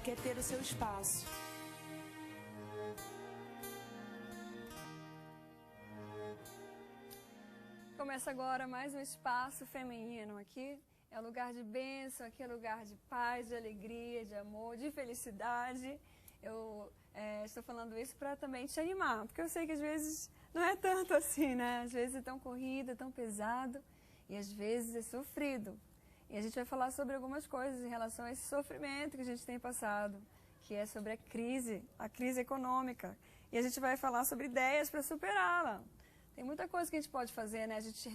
quer ter o seu espaço. Começa agora mais um espaço feminino aqui. É um lugar de bênção, aqui é lugar de paz, de alegria, de amor, de felicidade. Eu estou falando isso para também te animar, porque eu sei que às vezes não é tanto assim, né? Às vezes é tão corrido, é tão pesado e às vezes é sofrido. E a gente vai falar sobre algumas coisas em relação a esse sofrimento que a gente tem passado, que é sobre a crise econômica. E a gente vai falar sobre ideias para superá-la. Tem muita coisa que a gente pode fazer, né? A gente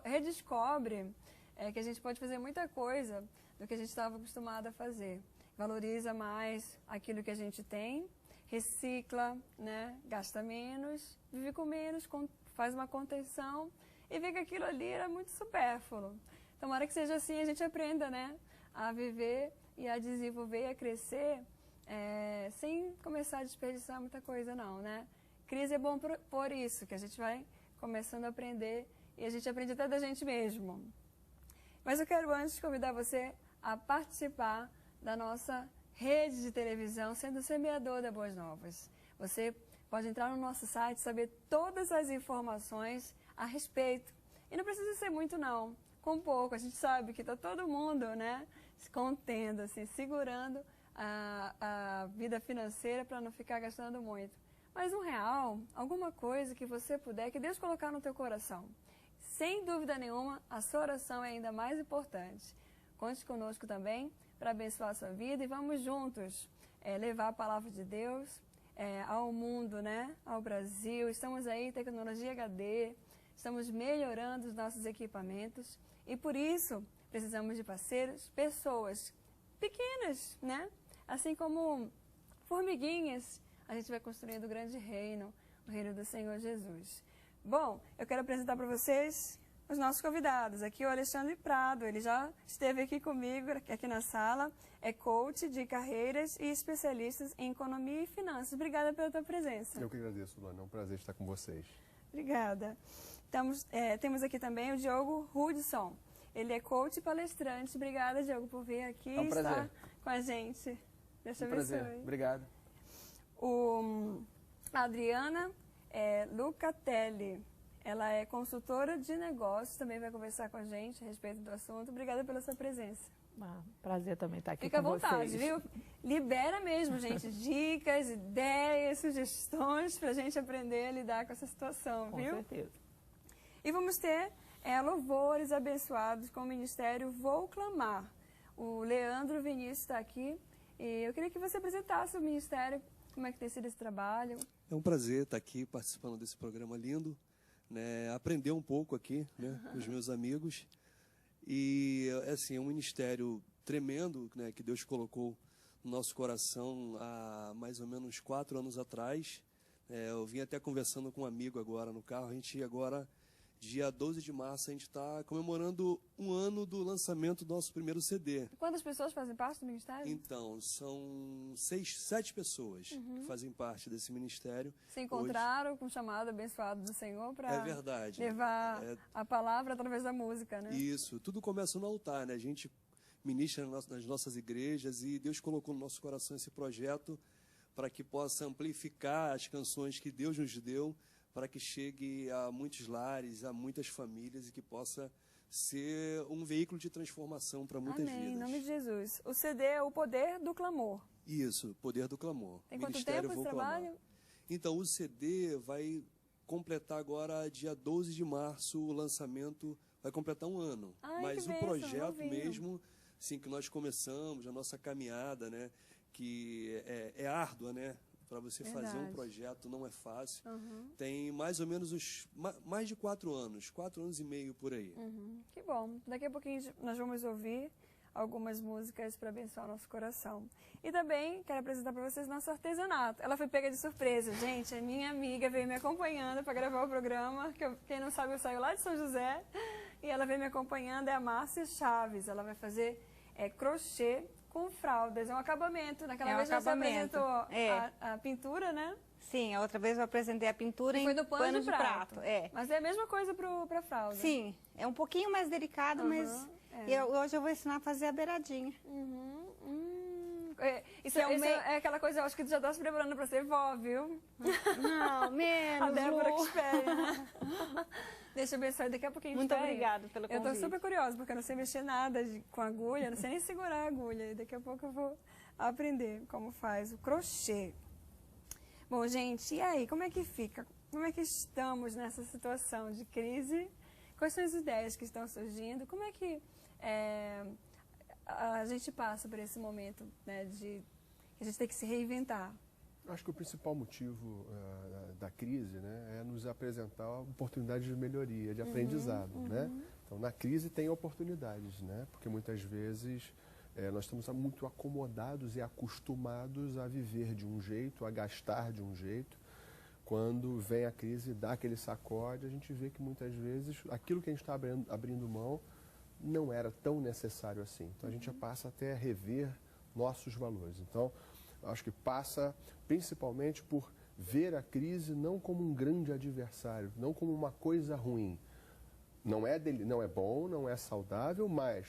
redescobre que a gente pode fazer muita coisa do que a gente estava acostumado a fazer. Valoriza mais aquilo que a gente tem, recicla, né? Gasta menos, vive com menos, faz uma contenção e vê que aquilo ali era muito supérfluo. Tomara que seja assim, a gente aprenda, né? A viver e a desenvolver e a crescer sem começar a desperdiçar muita coisa não, né? Crise é bom por isso, que a gente vai começando a aprender e a gente aprende até da gente mesmo. Mas eu quero antes convidar você a participar da nossa rede de televisão, sendo semeador da Boas Novas. Você pode entrar no nosso site, saber todas as informações a respeito. E não precisa ser muito não, com pouco. A gente sabe que está todo mundo, né, se contendo, assim, segurando a vida financeira para não ficar gastando muito. Mas R$1, alguma coisa que você puder, que Deus colocar no teu coração. Sem dúvida nenhuma, a sua oração é ainda mais importante. Conte conosco também para abençoar a sua vida e vamos juntos levar a palavra de Deus ao mundo, né? Ao Brasil. Estamos aí, tecnologia HD, estamos melhorando os nossos equipamentos e por isso precisamos de parceiros, pessoas pequenas, né? Assim como formiguinhas, a gente vai construindo o grande reino, o reino do Senhor Jesus. Bom, eu quero apresentar para vocês os nossos convidados. Aqui o Alexandre Prado, ele já esteve aqui comigo, aqui na sala, é coach de carreiras e especialista em economia e finanças. Obrigada pela tua presença. Eu que agradeço, Luana, é um prazer estar com vocês. Obrigada. Temos aqui também o Diogo Hudson, ele é coach e palestrante. Obrigada, Diogo, por vir aqui e estar com a gente. Deus te abençoe. Prazer, obrigado. A Adriana Lucatelli, ela é consultora de negócios, também vai conversar com a gente a respeito do assunto. Obrigada pela sua presença. Prazer também estar aqui Fica com vocês. Fica à vontade, viu? Libera mesmo, gente, dicas, ideias, sugestões para a gente aprender a lidar com essa situação, viu? Com certeza. E vamos ter louvores abençoados com o Ministério Vou Clamar. O Leandro Vinícius está aqui e eu queria que você apresentasse o Ministério. Como é que tem sido esse trabalho? É um prazer estar aqui participando desse programa lindo, né? Aprender um pouco aqui, né, com os meus amigos. E assim, é um ministério tremendo, né, que Deus colocou no nosso coração há mais ou menos 4 anos atrás. Eu vim até conversando com um amigo agora no carro. A gente agora, dia 12 de março, a gente está comemorando 1 ano do lançamento do nosso primeiro CD. Quantas pessoas fazem parte do ministério? Então, são 7 pessoas que fazem parte desse ministério. Se encontraram com o chamado abençoado do Senhor para levar a palavra através da música, né? Isso, tudo começa no altar, né? A gente ministra nas nossas igrejas e Deus colocou no nosso coração esse projeto para que possa amplificar as canções que Deus nos deu, para que chegue a muitos lares, a muitas famílias e que possa ser um veículo de transformação para muitas vidas. Amém, em nome de Jesus. O CD é o Poder do Clamor. Isso, Poder do Clamor. Tem quanto tempo esse trabalho? Então, o CD vai completar agora, dia 12 de março, o lançamento vai completar 1 ano. Mas o projeto mesmo, assim, que nós começamos, a nossa caminhada, né, que é árdua, né? Para você fazer um projeto não é fácil. Tem mais ou menos mais de 4 anos, 4 anos e meio por aí. Que bom. Daqui a pouquinho nós vamos ouvir algumas músicas para abençoar nosso coração. E também quero apresentar para vocês nosso artesanato. Ela foi pega de surpresa, gente. A minha amiga veio me acompanhando para gravar o programa. Quem não sabe, eu saio lá de São José. E ela veio me acompanhando, é a Márcia Chaves. Ela vai fazer crochê com fraldas, é um acabamento. Naquela vez você apresentou a pintura, né? Sim, a outra vez eu apresentei a pintura em pano de prato. É. Mas é a mesma coisa para fralda. Sim, é um pouquinho mais delicado, mas hoje eu vou ensinar a fazer a beiradinha. Isso é aquela coisa, eu acho que tu já tá se preparando para ser vó, viu? Não, menos, A Débora Lu. que espere, né? Deixa eu ver, daqui a pouquinho a gente Muito obrigada pelo convite. Eu tô super curiosa, porque eu não sei mexer nada com agulha, não sei nem segurar a agulha. E daqui a pouco eu vou aprender como faz o crochê. Bom, gente, e aí, como é que fica? Como é que estamos nessa situação de crise? Quais são as ideias que estão surgindo? Como é que a gente passa por esse momento, né, de que a gente tem que se reinventar? Acho que o principal motivo da crise, né, é nos apresentar oportunidades de melhoria, de aprendizado. Né? Então, na crise tem oportunidades, né? Porque muitas vezes nós estamos muito acomodados e acostumados a viver de um jeito, a gastar de um jeito. Quando vem a crise, dá aquele sacode, a gente vê que muitas vezes aquilo que a gente está abrindo mão não era tão necessário assim. Então, a gente já passa até a rever nossos valores. Então, acho que passa principalmente por ver a crise não como um grande adversário, não como uma coisa ruim. Não é bom, não é saudável, mas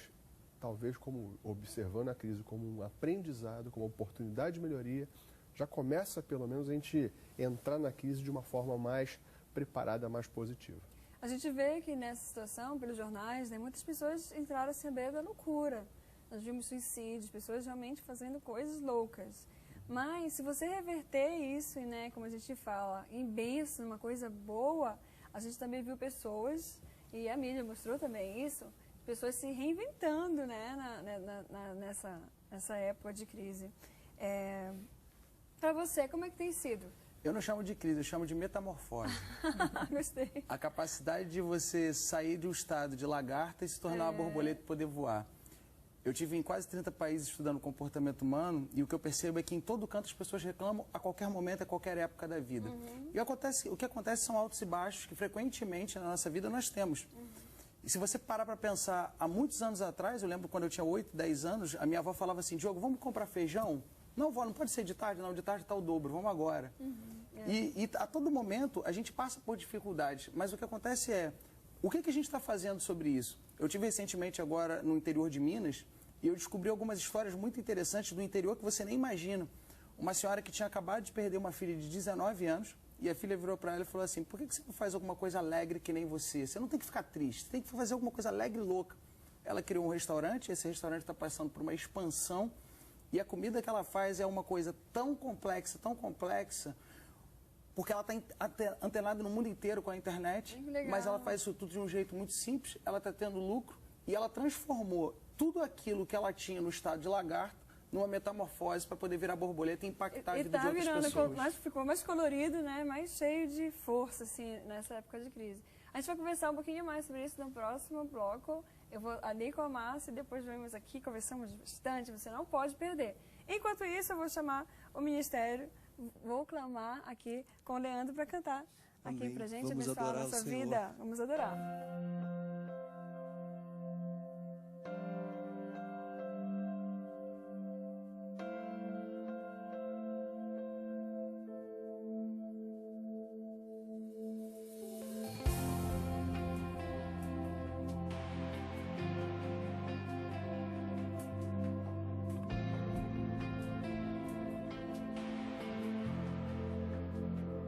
talvez como observando a crise como um aprendizado, como uma oportunidade de melhoria, já começa pelo menos a gente entrar na crise de uma forma mais preparada, mais positiva. A gente vê que nessa situação, pelos jornais, né, muitas pessoas entraram assim à beira da loucura. Nós vimos suicídios, pessoas realmente fazendo coisas loucas. Mas se você reverter isso, né, como a gente fala, em bênção, uma coisa boa, a gente também viu pessoas, e a mídia mostrou também isso, pessoas se reinventando, né, nessa época de crise. Para você, como é que tem sido? Eu não chamo de crise, eu chamo de metamorfose. Gostei. A capacidade de você sair de um estado de lagarta e se tornar uma borboleta e poder voar. Eu tive em quase 30 países estudando comportamento humano e o que eu percebo é que em todo canto as pessoas reclamam a qualquer momento, a qualquer época da vida. E o que acontece são altos e baixos que frequentemente na nossa vida nós temos. E se você parar para pensar, há muitos anos atrás, eu lembro quando eu tinha 8, 10 anos, a minha avó falava assim, Diogo, vamos comprar feijão? Não, vó, não pode ser de tarde, não, de tarde está o dobro, vamos agora. E a todo momento a gente passa por dificuldades, mas o que acontece é, o que a gente está fazendo sobre isso? Eu tive recentemente agora no interior de Minas e eu descobri algumas histórias muito interessantes do interior que você nem imagina. Uma senhora que tinha acabado de perder uma filha de 19 anos e a filha virou para ela e falou assim, por que você não faz alguma coisa alegre que nem você? Você não tem que ficar triste, você tem que fazer alguma coisa alegre e louca. Ela criou um restaurante, esse restaurante está passando por uma expansão e a comida que ela faz é uma coisa tão complexa, porque ela está antenada no mundo inteiro com a internet, mas ela faz isso tudo de um jeito muito simples, ela está tendo lucro e ela transformou tudo aquilo que ela tinha no estado de lagarto numa metamorfose para poder virar borboleta e impactar a vida de outras pessoas. Ficou mais colorido, né? Mais cheio de força, assim, nessa época de crise. A gente vai conversar um pouquinho mais sobre isso no próximo bloco. Eu vou ali com a Márcia e depois vemos aqui, conversamos bastante, você não pode perder. Enquanto isso, eu vou chamar o Ministério, vou clamar aqui com o Leandro para cantar aqui pra gente, abençoar a nossa vida. Vamos adorar.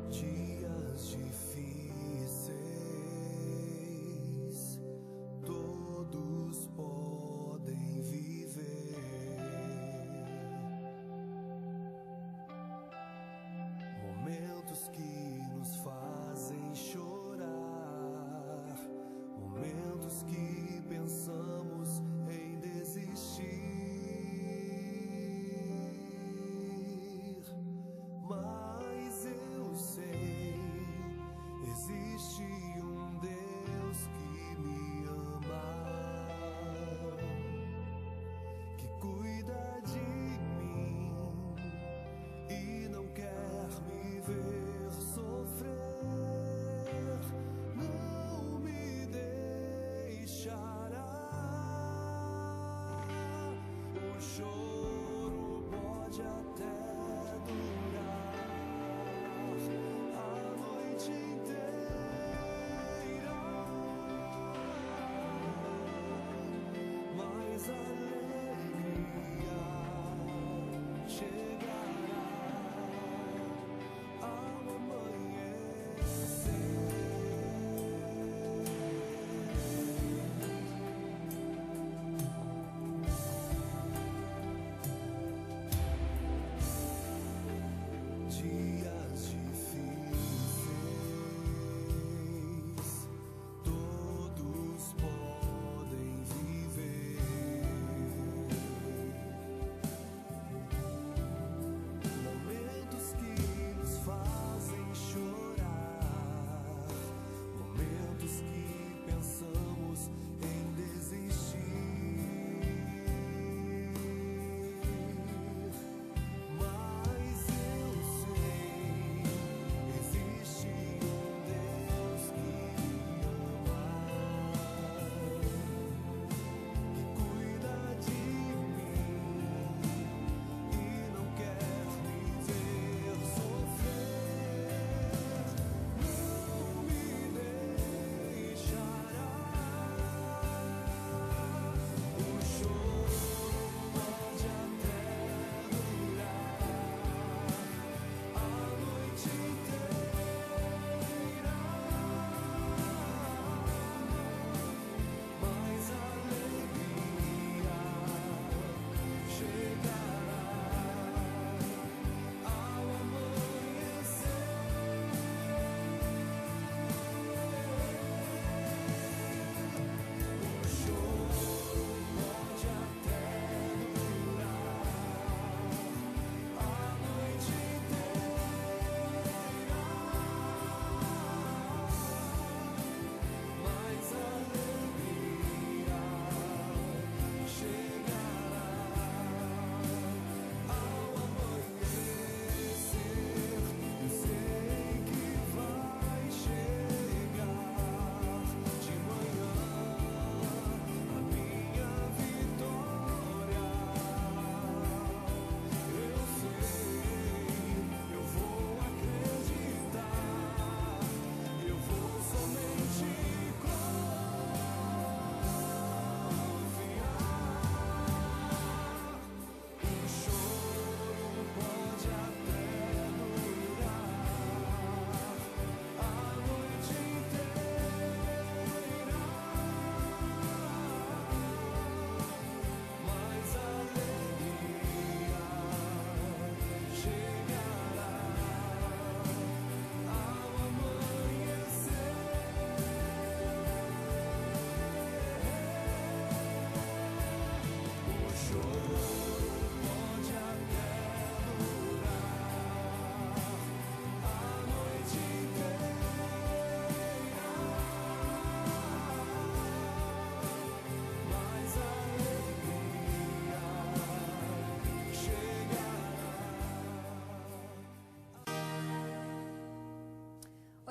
Dias difíceis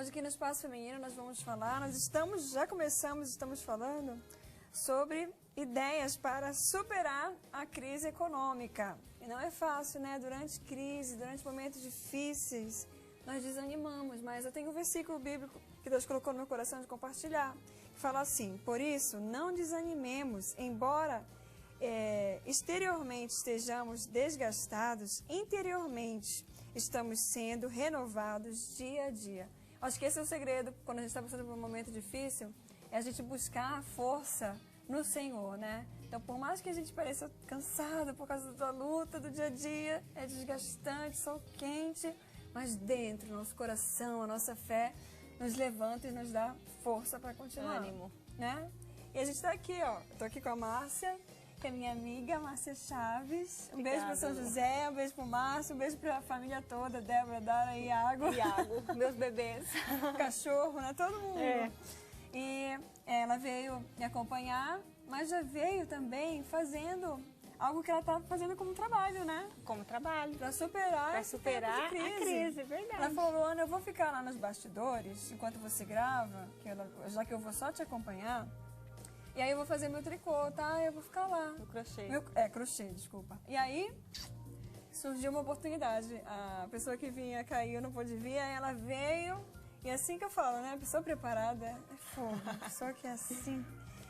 Hoje aqui no Espaço Feminino nós vamos falar, estamos falando sobre ideias para superar a crise econômica. E não é fácil, né? Durante crise, durante momentos difíceis, nós desanimamos, mas eu tenho um versículo bíblico que Deus colocou no meu coração de compartilhar, que fala assim: por isso, não desanimemos, embora exteriormente estejamos desgastados, interiormente estamos sendo renovados dia a dia. Acho que esse é o segredo, quando a gente está passando por um momento difícil, é a gente buscar força no Senhor, né? Então, por mais que a gente pareça cansado por causa da luta do dia a dia, é desgastante, sol quente, mas dentro, nosso coração, a nossa fé nos levanta e nos dá força para continuar. Ânimo. Né? E a gente está aqui, ó. Estou aqui com a Márcia, que é minha amiga, Márcia Chaves. Um beijo para São José, um beijo para o Márcio, um beijo para a família toda, Débora, Dara e Iago. Meus bebês. Cachorro, né? Todo mundo. É. E ela veio me acompanhar, mas já veio também fazendo algo que ela está fazendo como trabalho, né? Como trabalho. Para superar, esse tempo de a crise, verdade. Ela falou: Ana, eu vou ficar lá nos bastidores enquanto você grava, já que eu vou só te acompanhar. E aí eu vou fazer meu tricô, tá? Eu vou ficar lá. No crochê. Crochê, desculpa. E aí surgiu uma oportunidade. A pessoa que vinha caiu, não pôde vir, aí ela veio. E assim que eu falo, né? A pessoa preparada é fogo. A pessoa que é assim.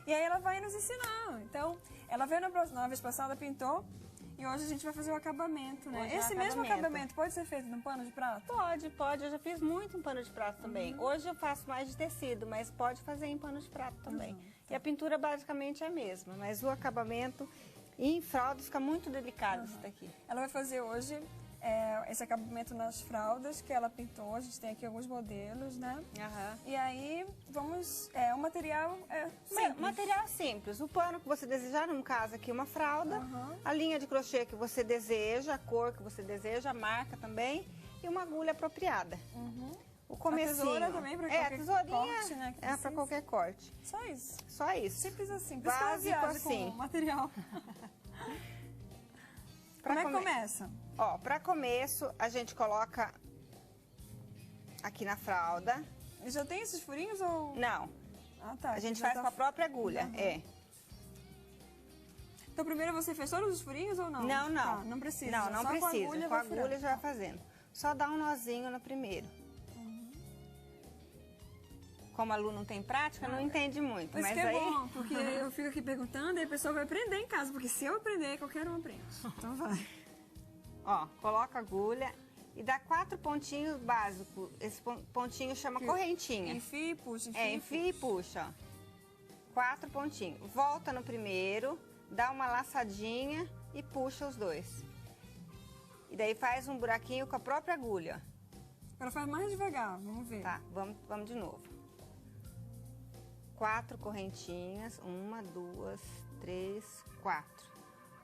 E aí ela vai nos ensinar. Então, ela veio na vez passada, pintou. E hoje a gente vai fazer o acabamento, né? Hoje é Esse mesmo acabamento pode ser feito num pano de prato? Pode. Eu já fiz muito em pano de prato também. Hoje eu faço mais de tecido, mas pode fazer em pano de prato também. E a pintura basicamente é a mesma, mas o acabamento em fralda fica muito delicado isso daqui. Ela vai fazer hoje esse acabamento nas fraldas que ela pintou. A gente tem aqui alguns modelos, né? E aí vamos... o material é simples. Material simples. O pano que você desejar, no caso aqui uma fralda, a linha de crochê que você deseja, a cor que você deseja, a marca também e uma agulha apropriada. O comecinho. A tesoura também para qualquer corte, né? Para qualquer corte. Só isso. Só isso. Simples assim. Básico assim. Com material. Como é que começa? Ó, para começo, a gente coloca aqui na fralda. E já tem esses furinhos ou... Não. Ah, tá. A gente faz com a própria agulha, Então, primeiro você fez todos os furinhos ou não? Não. Tá, não precisa. Não só precisa. Com a agulha já vai fazendo. Só dá um nozinho no primeiro. Como a Lu não tem prática, não entende muito. Mas que aí... é bom, porque eu fico aqui perguntando e a pessoa vai aprender em casa. Porque se eu aprender, qualquer um aprende. Então vai. Ó, coloca a agulha e dá 4 pontinhos básicos. Esse pontinho chama correntinha. Enfia e puxa. Enfia e puxa, ó. 4 pontinhos. Volta no primeiro, dá uma laçadinha e puxa os dois. E daí faz um buraquinho com a própria agulha. Agora faz mais devagar, vamos ver. Tá, vamos de novo. 4 correntinhas, 1, 2, 3, 4.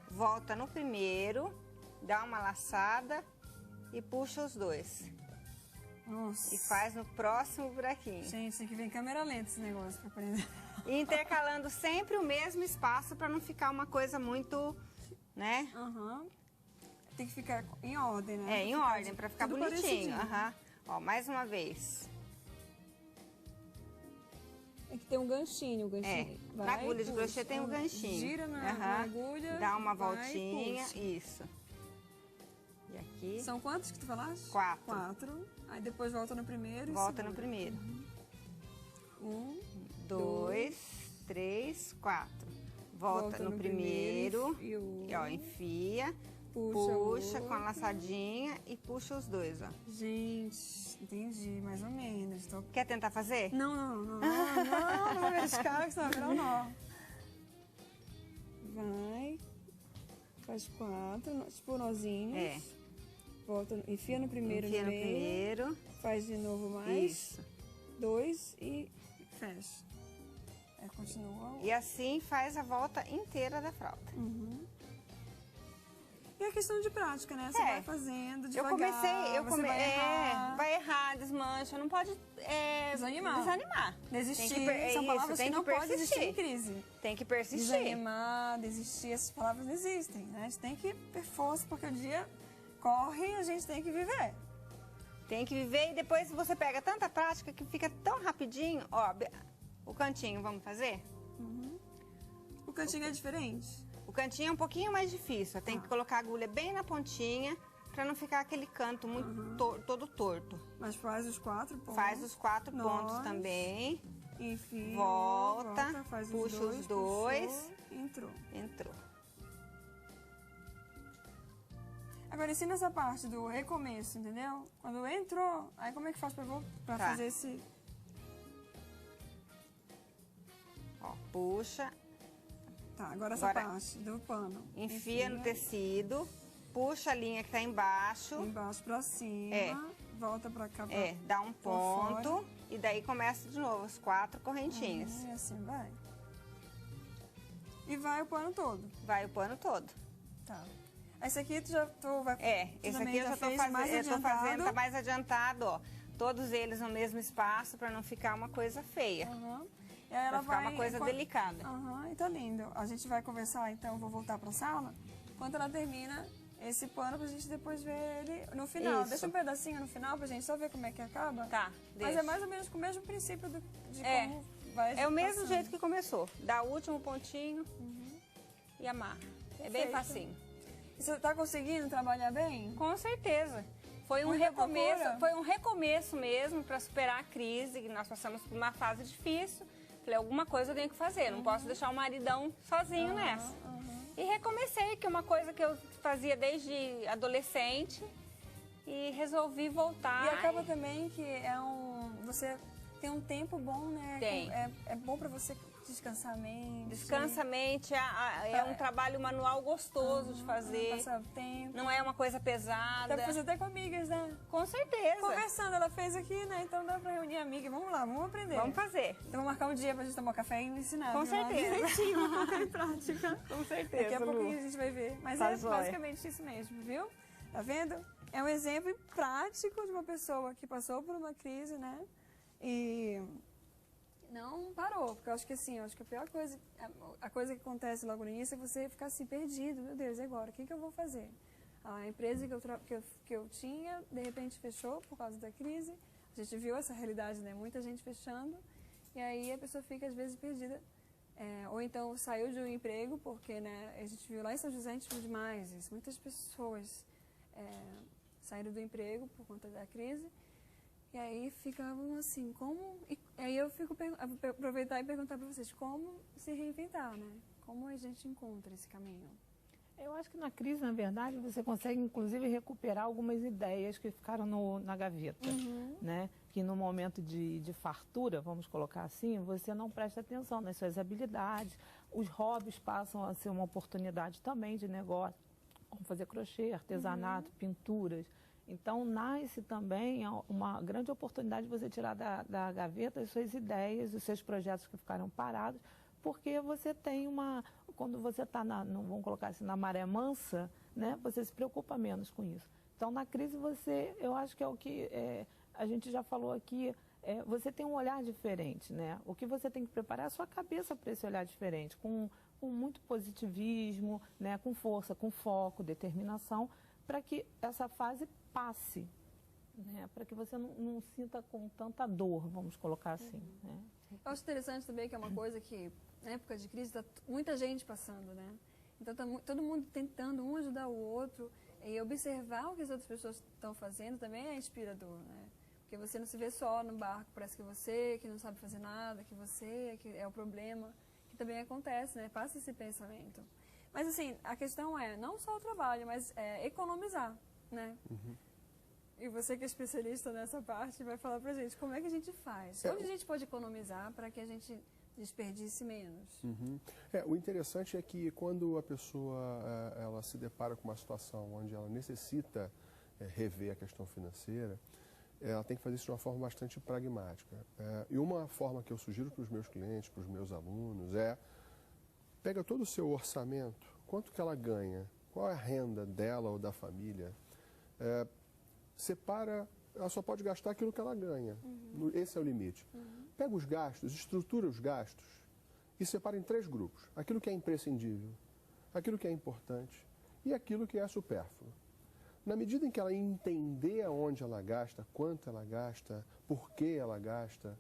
Volta no primeiro, dá uma laçada e puxa os dois. Nossa. E faz no próximo buraquinho. Gente, tem que ver em câmera lenta esse negócio pra aprender. E intercalando sempre o mesmo espaço para não ficar uma coisa muito, né? Tem que ficar em ordem, né? Em ordem, para ficar bonitinho. parecidinho. Ó, mais uma vez. Tem que ter um ganchinho, Vai, na agulha de crochê tem um ganchinho. Gira na agulha. Dá uma vai, voltinha, puxa. isso. E aqui. São quantos que tu falaste? 4. 4. Aí depois volta no primeiro. Volta no primeiro. 1, 2, 3, 4. Volta no primeiro. E ó, enfia. Puxa com a laçadinha e puxa os dois, ó. Gente, entendi, mais ou menos. Quer tentar fazer? Não vou arriscar, que senão vai virar um nó. Vai, faz 4, tipo nozinhos. Volta, enfia no primeiro. Enfia no primeiro. Faz de novo mais. Isso. 2 e fecha. Aí continua. E assim faz a volta inteira da fralda. E a questão de prática, né? Você vai fazendo devagar. Vai errar, desmancha, não pode desanimar. Desistir, são palavras que não podem existir em crise. Tem que persistir. Desanimar, desistir, essas palavras não existem, né? A gente tem que ter força, porque o dia corre e a gente tem que viver. Tem que viver e depois você pega tanta prática que fica tão rapidinho. Ó, o cantinho, vamos fazer? O cantinho é diferente? O cantinho é um pouquinho mais difícil. Tem que colocar a agulha bem na pontinha para não ficar aquele canto muito todo torto. Mas faz os 4 pontos. Faz os 4 pontos Nós. também. Enfim, Volta, faz puxa os dois. puxou, entrou. Entrou. Agora ensina essa parte do recomeço, entendeu? Quando entrou, aí como é que faz pra Tá. fazer esse... Ó, puxa, Tá, agora essa Agora, parte do pano. enfia no tecido, puxa a linha que tá embaixo. Embaixo pra cima, É. volta pra cá. Pra... Dá um por fora. ponto e daí começa de novo as 4 correntinhas. E assim vai. E vai o pano todo. Vai o pano todo. Tá. Esse aqui tu já vai... Esse também aqui eu já tô fez fazendo, mais eu tô fazendo, adiantado. tá mais adiantado, ó. Todos eles no mesmo espaço para não ficar uma coisa feia. Aham. E aí ela Pra ficar vai... uma coisa delicada. Aham, e tá lindo. A gente vai conversar, então eu vou voltar pra sala. Enquanto ela termina esse pano pra gente depois ver ele no final. Isso. Deixa um pedacinho no final pra gente só ver como é que acaba. Tá, Mas deixa. é mais ou menos com o mesmo princípio de É. como vai É o mesmo passando. jeito que começou. Dá o último pontinho e amarra. É bem Perfeito. facinho. E você tá conseguindo trabalhar bem? Com certeza. Foi um Muita recomeço, procura? foi um recomeço mesmo para superar a crise, que nós passamos por uma fase difícil. Falei, alguma coisa eu tenho que fazer, não posso deixar o maridão sozinho nessa. E recomecei, que é uma coisa que eu fazia desde adolescente e resolvi voltar. E acaba também que você tem um tempo bom, né? Tem. É bom pra você descansar a mente. Descansa a mente, é um trabalho manual gostoso de fazer. Passar o tempo. Não é uma coisa pesada. Dá pra fazer até com amigas, né? Com certeza. Conversando, ela fez aqui, né? Então dá pra reunir amigas. Vamos lá, vamos aprender. Vamos fazer. Então vamos marcar um dia pra gente tomar café e me ensinar. Com viu? Lá certeza. direitinho, colocar em prática. Com certeza, Daqui a Lu. pouquinho a gente vai ver. Mas Tá é joia. basicamente isso mesmo, viu? Tá vendo? É um exemplo prático de uma pessoa que passou por uma crise, né? E não parou, porque eu acho que assim, eu acho que a pior coisa, a coisa que acontece logo no início é você ficar assim, perdido. Meu Deus, e agora? O que eu vou fazer? A empresa que eu tinha, de repente fechou por causa da crise. A gente viu essa realidade, né? Muita gente fechando. E aí a pessoa fica, às vezes, perdida. Ou então saiu de um emprego, porque, né? A gente viu lá em São José, a gente viu demais isso. Muitas pessoas saíram do emprego por conta da crise. E aí ficavam assim, como... E aí eu fico aproveitar e perguntar para vocês, como se reinventar, né? Como a gente encontra esse caminho? Eu acho que na crise, na verdade, você consegue, inclusive, recuperar algumas ideias que ficaram na gaveta, né? Que no momento de fartura, vamos colocar assim, você não presta atenção nas suas habilidades. Os hobbies passam a ser uma oportunidade também de negócio, como fazer crochê, artesanato, pinturas. Então, nasce também uma grande oportunidade de você tirar da gaveta as suas ideias, os seus projetos que ficaram parados, porque você tem quando você está, vamos colocar assim, na maré mansa, né, você se preocupa menos com isso. Então, na crise, eu acho que é o que a gente já falou aqui, você tem um olhar diferente, né? O que você tem que preparar é a sua cabeça para esse olhar diferente, com muito positivismo, né, com força, com foco, determinação, para que essa fase passe, né? Para que você não sinta com tanta dor, vamos colocar assim. Né? Eu acho interessante também que é uma coisa que, na época de crise, está muita gente passando, né? Então, tá todo mundo tentando um ajudar o outro e observar o que as outras pessoas estão fazendo também é inspirador, né? Porque você não se vê só no barco, parece que você que não sabe fazer nada, que você que é o problema, que também acontece, né? Passa esse pensamento. Mas, assim, a questão é não só o trabalho, mas economizar, né? E você que é especialista nessa parte vai falar pra gente como é que a gente faz. Onde a gente pode economizar para que a gente desperdice menos? O interessante é que quando a pessoa ela se depara com uma situação onde ela necessita rever a questão financeira, ela tem que fazer isso de uma forma bastante pragmática. E uma forma que eu sugiro para os meus clientes, para os meus alunos, pega todo o seu orçamento, quanto que ela ganha, qual é a renda dela ou da família, separa, ela só pode gastar aquilo que ela ganha. Esse é o limite. Pega os gastos, estrutura os gastos e separa em 3 grupos. Aquilo que é imprescindível, aquilo que é importante e aquilo que é supérfluo. na medida em que ela entender aonde ela gasta, quanto ela gasta, por que ela gasta,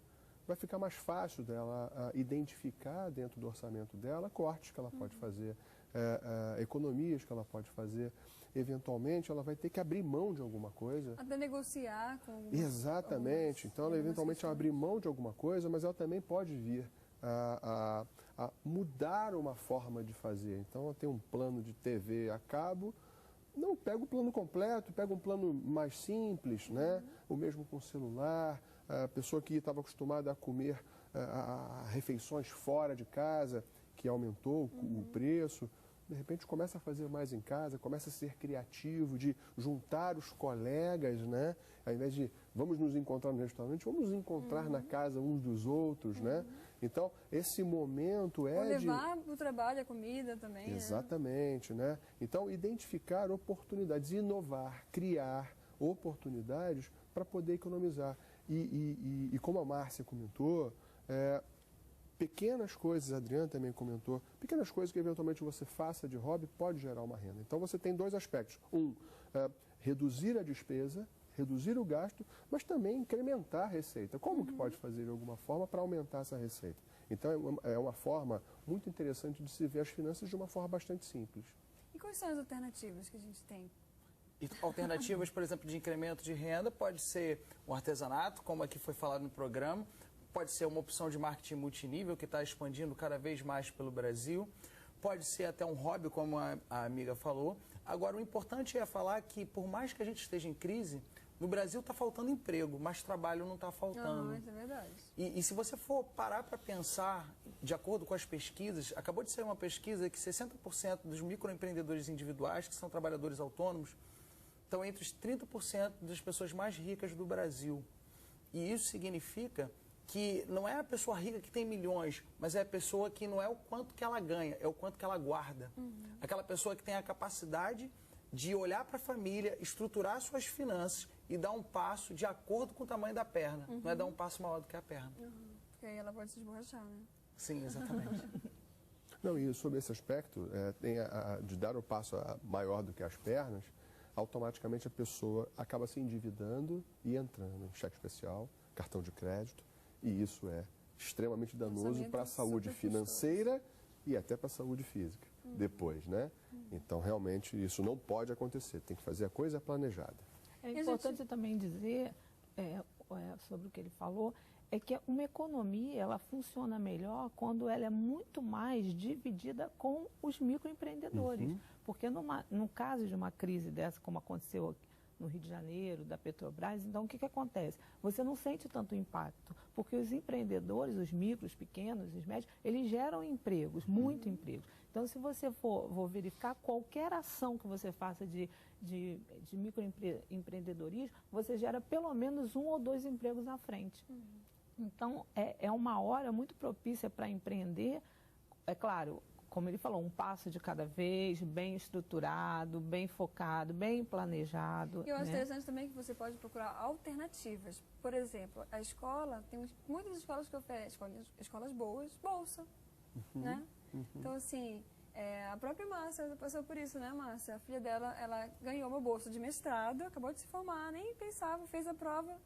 vai ficar mais fácil dela identificar dentro do orçamento dela cortes que ela pode fazer, economias que ela pode fazer. Eventualmente, ela vai ter que abrir mão de alguma coisa. Até negociar com... Exatamente. Então, ela eventualmente vai abrir mão de alguma coisa, mas ela também pode vir a mudar uma forma de fazer. Então, ela tem um plano de TV a cabo, não pega o plano completo, pega um plano mais simples, né? O mesmo com celular. A pessoa que estava acostumada a comer refeições fora de casa, que aumentou o preço, de repente começa a fazer mais em casa, começa a ser criativo, de juntar os colegas, né? Ao invés de vamos nos encontrar no restaurante, vamos nos encontrar na casa uns dos outros, né? Então, esse momento Ou levar para o trabalho a comida também, Exatamente, né? Então, identificar oportunidades, inovar, criar oportunidades para poder economizar. E como a Márcia comentou, pequenas coisas, a Adriana também comentou, pequenas coisas que eventualmente você faça de hobby pode gerar uma renda. Então você tem dois aspectos. Reduzir a despesa, reduzir o gasto, mas também incrementar a receita. Como que pode fazer de alguma forma para aumentar essa receita? Então é uma forma muito interessante de se ver as finanças de uma forma bastante simples. E quais são as alternativas que a gente tem? Alternativas, por exemplo, de incremento de renda, pode ser o artesanato, como aqui foi falado no programa, pode ser uma opção de marketing multinível que está expandindo cada vez mais pelo Brasil, pode ser até um hobby, como a amiga falou. Agora, o importante é falar que, por mais que a gente esteja em crise, no Brasil está faltando emprego, mas trabalho não está faltando. Isso é verdade. E se você for parar para pensar, de acordo com as pesquisas, acabou de sair uma pesquisa que 60% dos microempreendedores individuais, que são trabalhadores autônomos, estão entre os 30% das pessoas mais ricas do Brasil. E isso significa que não é a pessoa rica que tem milhões, mas é a pessoa que não é o quanto que ela ganha, é o quanto que ela guarda. Aquela pessoa que tem a capacidade de olhar para a família, estruturar suas finanças e dar um passo de acordo com o tamanho da perna. Não é dar um passo maior do que a perna. Porque aí ela pode se esborrachar, né? Sim, exatamente. Não, e sobre esse aspecto, de dar o passo maior do que as pernas, automaticamente a pessoa acaba se endividando e entrando em cheque especial, cartão de crédito, e isso é extremamente danoso para a saúde financeira e até para a saúde física depois, né? Então, realmente, isso não pode acontecer, tem que fazer a coisa planejada. É importante também dizer, sobre o que ele falou, é que uma economia ela funciona melhor quando ela é muito mais dividida com os microempreendedores. Porque no caso de uma crise dessa, como aconteceu no Rio de Janeiro, da Petrobras, então o que acontece? Você não sente tanto impacto, porque os empreendedores, os micros, pequenos, os médios, eles geram empregos, muito empregos. Então, se você for verificar qualquer ação que você faça de microempreendedorismo, você gera pelo menos 1 ou 2 empregos na frente. Então, é uma hora muito propícia para empreender. É claro, como ele falou, um passo de cada vez, bem estruturado, bem focado, bem planejado. E eu acho interessante também que você pode procurar alternativas. Por exemplo, a escola, tem muitas escolas que oferecem, escolas boas, bolsa, né? Então, assim, a própria Márcia passou por isso, né, Márcia? A filha dela, ela ganhou uma bolsa de mestrado, acabou de se formar, nem pensava, fez a prova,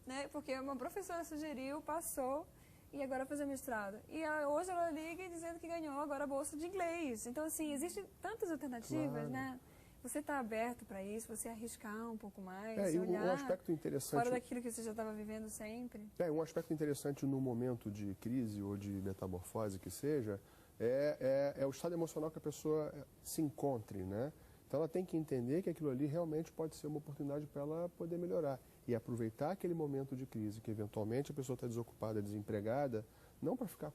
né? Porque uma professora sugeriu, passou e agora fazer mestrado. E hoje ela liga dizendo que ganhou agora a bolsa de inglês. Então, assim, existem tantas alternativas, né? Você está aberto para isso, você arriscar um pouco mais, olhar um aspecto interessante, fora daquilo que você já estava vivendo sempre. Um aspecto interessante no momento de crise ou de metamorfose que seja, é o estado emocional que a pessoa se encontre, né? Então ela tem que entender que aquilo ali realmente pode ser uma oportunidade para ela poder melhorar. E aproveitar aquele momento de crise, que eventualmente a pessoa está desocupada, desempregada, não para ficar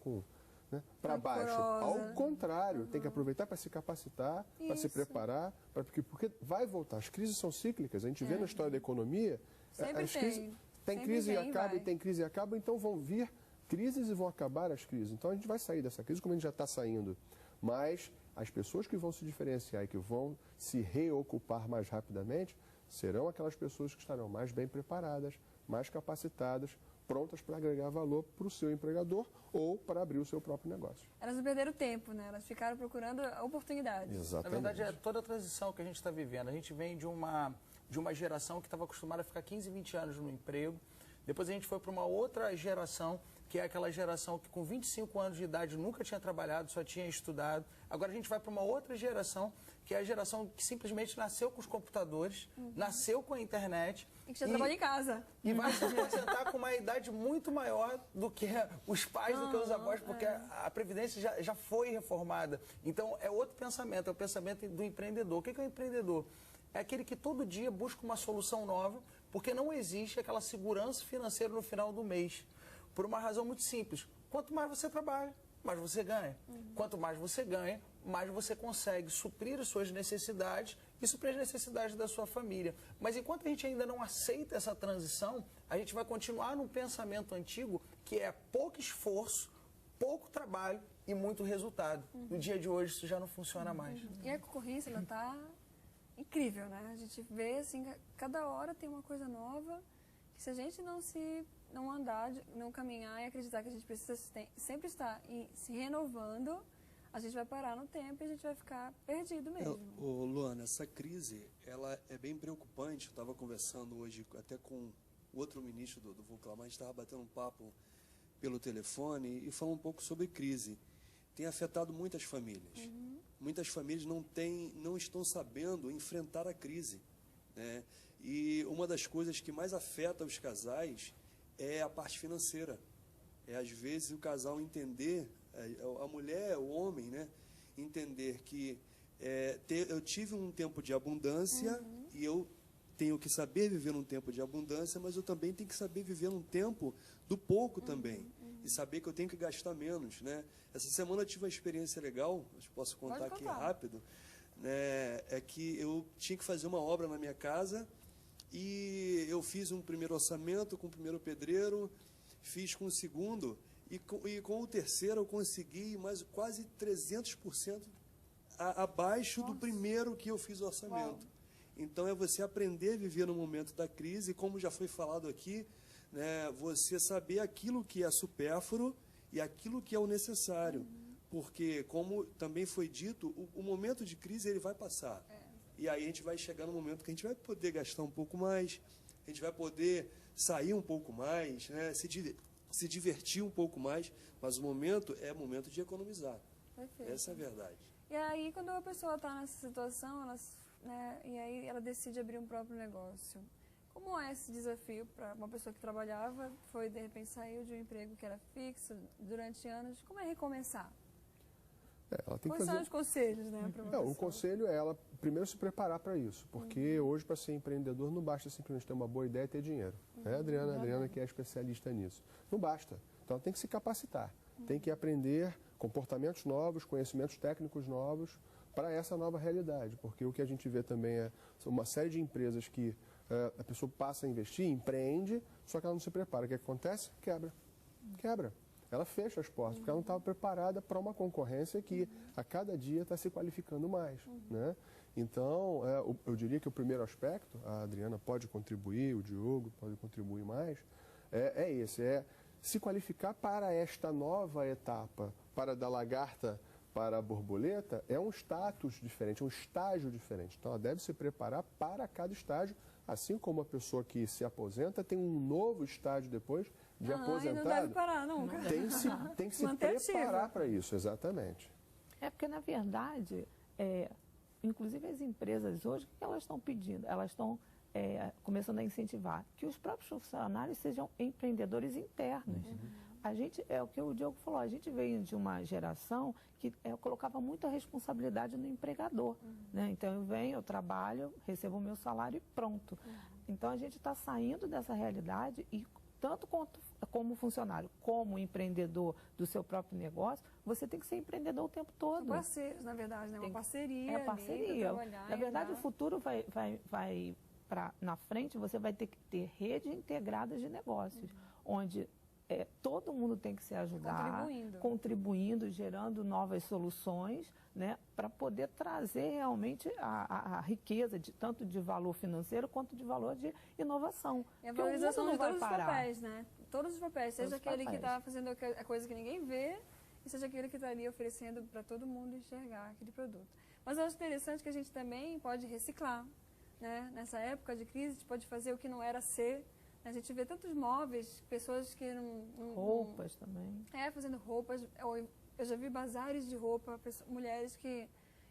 para baixo. Ao contrário, tem que aproveitar para se capacitar, para se preparar, porque vai voltar. As crises são cíclicas. A gente vê na história da economia, sempre as crises, tem crise e acaba, e tem crise e acaba, então vão vir crises e vão acabar as crises. Então a gente vai sair dessa crise como a gente já está saindo. Mas as pessoas que vão se diferenciar e que vão se reocupar mais rapidamente serão aquelas pessoas que estarão mais bem preparadas, mais capacitadas, prontas para agregar valor para o seu empregador ou para abrir o seu próprio negócio. Elas não perderam tempo, né? Elas ficaram procurando oportunidades. Exatamente. Na verdade, é toda a transição que a gente está vivendo. A gente vem de uma de uma geração que estava acostumada a ficar 15, 20 anos no emprego. Depois a gente foi para uma outra geração, que é aquela geração que com 25 anos de idade nunca tinha trabalhado, só tinha estudado. Agora a gente vai para uma outra geração, que é a geração que simplesmente nasceu com os computadores, nasceu com a internet. E que já trabalha em casa. E vai se aposentar com uma idade muito maior do que os pais, do que os avós, porque a Previdência já foi reformada. Então é outro pensamento, é o pensamento do empreendedor. O que é o empreendedor? É aquele que todo dia busca uma solução nova, porque não existe aquela segurança financeira no final do mês. Por uma razão muito simples. Quanto mais você trabalha, mais você ganha. Quanto mais você ganha, mais você consegue suprir as suas necessidades e suprir as necessidades da sua família. Mas enquanto a gente ainda não aceita essa transição, a gente vai continuar num pensamento antigo que é pouco esforço, pouco trabalho e muito resultado. No dia de hoje isso já não funciona mais. E a concorrência, ela tá incrível, né? A gente vê, assim, cada hora tem uma coisa nova, que se a gente não andar, não caminhar e acreditar que a gente precisa sempre estar se renovando, a gente vai parar no tempo e a gente vai ficar perdido mesmo. Luana, essa crise, ela é bem preocupante. Eu estava conversando hoje até com outro ministro do Vulclamar, a gente estava batendo um papo pelo telefone e falando um pouco sobre crise. Tem afetado muitas famílias. Muitas famílias não estão sabendo enfrentar a crise, né? E uma das coisas que mais afeta os casais é a parte financeira. É, às vezes, o casal entender, a mulher, o homem, né? Entender que eu tive um tempo de abundância e eu tenho que saber viver num tempo de abundância, mas eu também tenho que saber viver num tempo do pouco também. E saber que eu tenho que gastar menos, né? Essa semana eu tive uma experiência legal, eu posso contar aqui rápido, né? É que eu tinha que fazer uma obra na minha casa e eu fiz um primeiro orçamento com o primeiro pedreiro, fiz com o segundo e com o terceiro eu consegui mais quase 300% abaixo do primeiro que eu fiz o orçamento. Então é você aprender a viver no momento da crise, como já foi falado aqui, né, você saber aquilo que é supérfluo e aquilo que é o necessário. Porque, como também foi dito, o momento de crise ele vai passar. E aí a gente vai chegar no momento que a gente vai poder gastar um pouco mais, a gente vai poder sair um pouco mais, né, se divertir um pouco mais, mas o momento é momento de economizar. Perfeito. Essa é a verdade. E aí, quando a pessoa está nessa situação, e aí ela decide abrir um próprio negócio, como é esse desafio para uma pessoa que trabalhava, de repente saiu de um emprego que era fixo durante anos, como é recomeçar? Ela tem Quais que são fazer... os conselhos, né, para uma pessoa? O conselho é ela primeiro se preparar para isso, porque hoje para ser empreendedor não basta simplesmente ter uma boa ideia e ter dinheiro. A Adriana que é especialista nisso. Não basta. Então ela tem que se capacitar, tem que aprender comportamentos novos, conhecimentos técnicos novos para essa nova realidade, porque o que a gente vê também é uma série de empresas que a pessoa passa a investir, empreende, só que ela não se prepara. O que acontece? Quebra. Ela fecha as portas, porque ela não estava preparada para uma concorrência que a cada dia está se qualificando mais, né? Então, eu diria que o primeiro aspecto, a Adriana pode contribuir, o Diogo pode contribuir mais, é esse, se qualificar para esta nova etapa, para da lagarta para a borboleta, é um status diferente, é um estágio diferente. Então, ela deve se preparar para cada estágio, assim como a pessoa que se aposenta tem um novo estágio depois de aposentado. Não deve parar nunca. Tem que se preparar para isso, exatamente. É porque, na verdade, inclusive as empresas hoje, o que elas estão pedindo? Elas estão começando a incentivar que os próprios funcionários sejam empreendedores internos. A gente, é o que o Diogo falou, a gente veio de uma geração que colocava muita responsabilidade no empregador, né? Então eu venho, eu trabalho, recebo o meu salário e pronto. Então a gente está saindo dessa realidade e tanto como funcionário, como empreendedor do seu próprio negócio, você tem que ser empreendedor o tempo todo. São parceiros, na verdade, né? Uma parceria. É parceria. Na verdade, o futuro vai na frente, você vai ter que ter rede integrada de negócios, onde todo mundo tem que se ajudar, contribuindo, gerando novas soluções, né, para poder trazer realmente a riqueza, tanto de valor financeiro quanto de valor de inovação. E a valorização de todos os papéis, né? Todos os papéis, seja aquele que está fazendo a coisa que ninguém vê, e seja aquele que está ali oferecendo para todo mundo enxergar aquele produto. Mas eu acho interessante que a gente também pode reciclar. né? Nessa época de crise, a gente pode fazer o que não era ser. A gente vê tantos móveis, pessoas que Roupas também. Fazendo roupas. Eu já vi bazares de roupa, mulheres que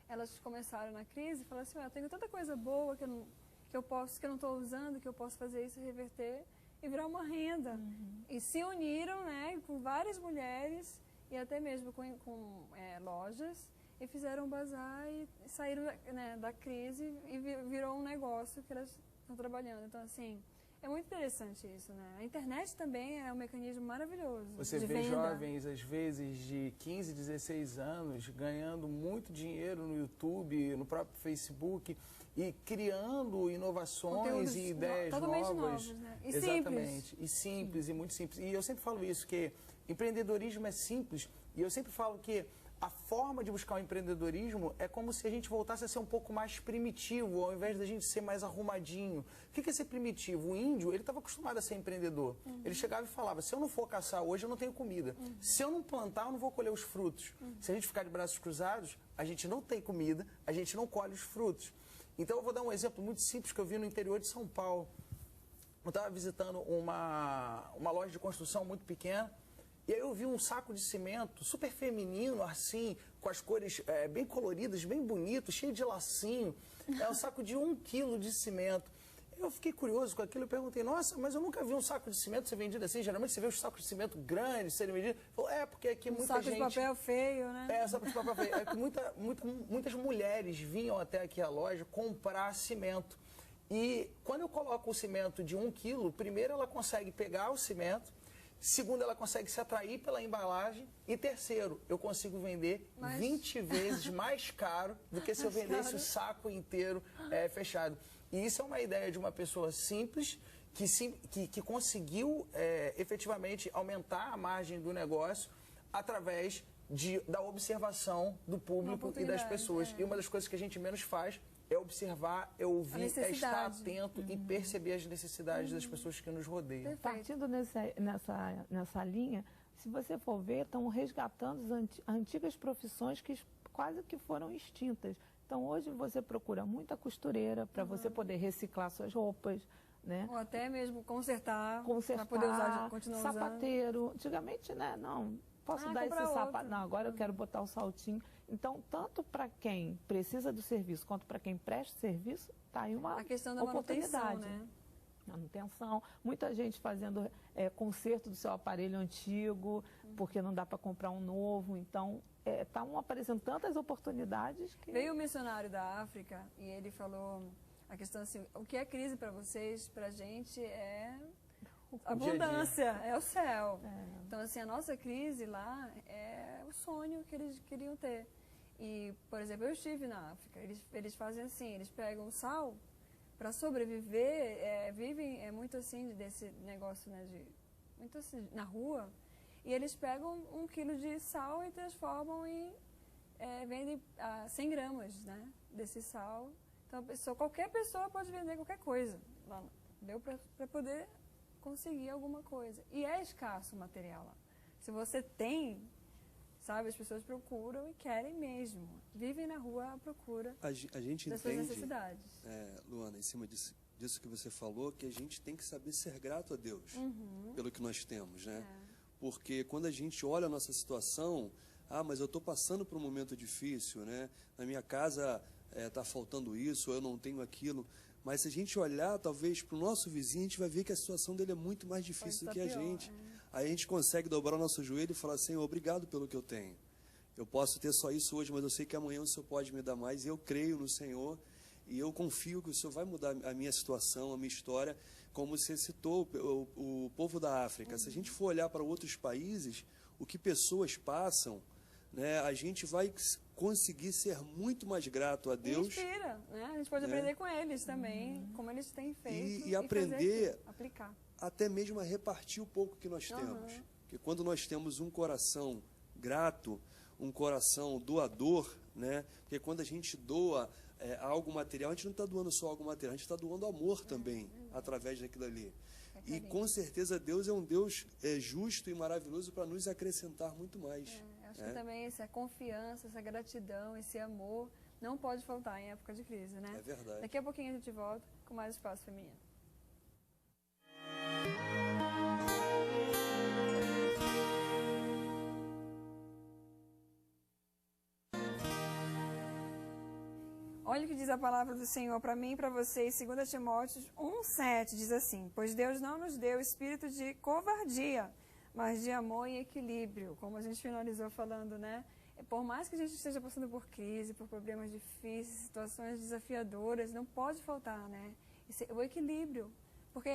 elas começaram na crise e falaram assim, eu tenho tanta coisa boa que eu não estou usando, que eu posso fazer isso, reverter e virar uma renda. E se uniram, né, com várias mulheres e até mesmo com lojas e fizeram um bazar e saíram, né, da crise e virou um negócio que elas estão trabalhando. Então, assim, é muito interessante isso, né? A internet também é um mecanismo maravilhoso. Você de vê venda. jovens, às vezes, de 15, 16 anos, ganhando muito dinheiro no YouTube, no próprio Facebook, e criando inovações Conteúdos e ideias totalmente novas. novos, né? E exatamente. simples. E simples, e muito simples. E eu sempre falo isso, que empreendedorismo é simples, e eu sempre falo que a forma de buscar o empreendedorismo é como se a gente voltasse a ser um pouco mais primitivo, ao invés da gente ser mais arrumadinho. O que é ser primitivo? O índio, ele estava acostumado a ser empreendedor. Ele chegava e falava, se eu não for caçar hoje, eu não tenho comida. Se eu não plantar, eu não vou colher os frutos. Se a gente ficar de braços cruzados, a gente não tem comida, a gente não colhe os frutos. Então, eu vou dar um exemplo muito simples que eu vi no interior de São Paulo. Eu estava visitando uma loja de construção muito pequena, e aí eu vi um saco de cimento super feminino, assim, com as cores bem coloridas, bem bonito, cheio de lacinho. É um saco de 1 quilo de cimento. Eu fiquei curioso com aquilo e perguntei, nossa, mas eu nunca vi um saco de cimento ser vendido assim. Geralmente você vê os sacos de cimento grandes serem vendidos. Falou, porque aqui muita gente... saco de papel feio, né? Saco de papel feio. É que muitas mulheres vinham até aqui a loja comprar cimento. E quando eu coloco o cimento de 1 quilo, primeiro ela consegue pegar o cimento, segundo, ela consegue se atrair pela embalagem. E terceiro, eu consigo vender 20 vezes mais caro do que se eu vendesse o saco inteiro fechado. E isso é uma ideia de uma pessoa simples que conseguiu efetivamente aumentar a margem do negócio através da observação do público e das pessoas. E uma das coisas que a gente menos faz é observar, é ouvir, é estar atento e perceber as necessidades das pessoas que nos rodeiam. Partindo nessa linha, se você for ver, estão resgatando as antigas profissões que quase que foram extintas. Então, hoje você procura muita costureira para você poder reciclar suas roupas, né? Ou até mesmo consertar para poder continuar usando. Sapateiro. Antigamente, né? Não, posso dar esse sapato. Não, agora eu quero botar o saltinho. Então, tanto para quem precisa do serviço quanto para quem presta serviço, está aí uma a questão da oportunidade. manutenção, né? Manutenção, muita gente fazendo conserto do seu aparelho antigo, porque não dá para comprar um novo. Então, estão aparecendo tantas oportunidades que... Veio um missionário da África e ele falou a questão assim, o que é crise para vocês, para a gente é abundância, é o céu. Então, assim, a nossa crise lá é o sonho que eles queriam ter. E, por exemplo, eu estive na África, eles fazem assim, eles pegam o sal para sobreviver, vivem muito assim desse negócio, né, muito assim, na rua, e eles pegam 1 quilo de sal e transformam em, vendem 100 gramas, né, desse sal. Então, qualquer pessoa pode vender qualquer coisa, deu para poder conseguir alguma coisa. E é escasso o material lá. Se você tem, sabe, as pessoas procuram e querem mesmo. Vivem na rua à procura a gente das suas necessidades. Luana, em cima disso que você falou, que a gente tem que saber ser grato a Deus pelo que nós temos, né? Porque quando a gente olha a nossa situação, mas eu estou passando por um momento difícil, né? Na minha casa está faltando isso, eu não tenho aquilo. Mas se a gente olhar, talvez, para o nosso vizinho, a gente vai ver que a situação dele é muito mais difícil do que a gente. Aí a gente consegue dobrar o nosso joelho e falar, Senhor, obrigado pelo que eu tenho. Eu posso ter só isso hoje, mas eu sei que amanhã o Senhor pode me dar mais. E eu creio no Senhor e eu confio que o Senhor vai mudar a minha situação, a minha história, como você citou o povo da África. Se a gente for olhar para outros países, o que pessoas passam, né, a gente vai conseguir ser muito mais grato a Deus. Inspira, né? A gente pode aprender com eles também, como eles têm feito. E aprender, aplicar. Até mesmo a repartir o pouco que nós temos. Porque quando nós temos um coração grato, um coração doador, né? Porque quando a gente doa algo material, a gente não está doando só algo material, a gente está doando amor também, através daquilo ali. E com certeza Deus é um Deus justo e maravilhoso para nos acrescentar muito mais. Acho que também essa confiança, essa gratidão, esse amor, não pode faltar em época de crise, né? É verdade. Daqui a pouquinho a gente volta com mais Espaço Feminino. Olha o que diz a palavra do Senhor para mim e para vocês, 2 Timóteo 1,7, diz assim: pois Deus não nos deu espírito de covardia, mas de amor e equilíbrio, como a gente finalizou falando, né? Por mais que a gente esteja passando por crise, por problemas difíceis, situações desafiadoras, não pode faltar, né? O equilíbrio, porque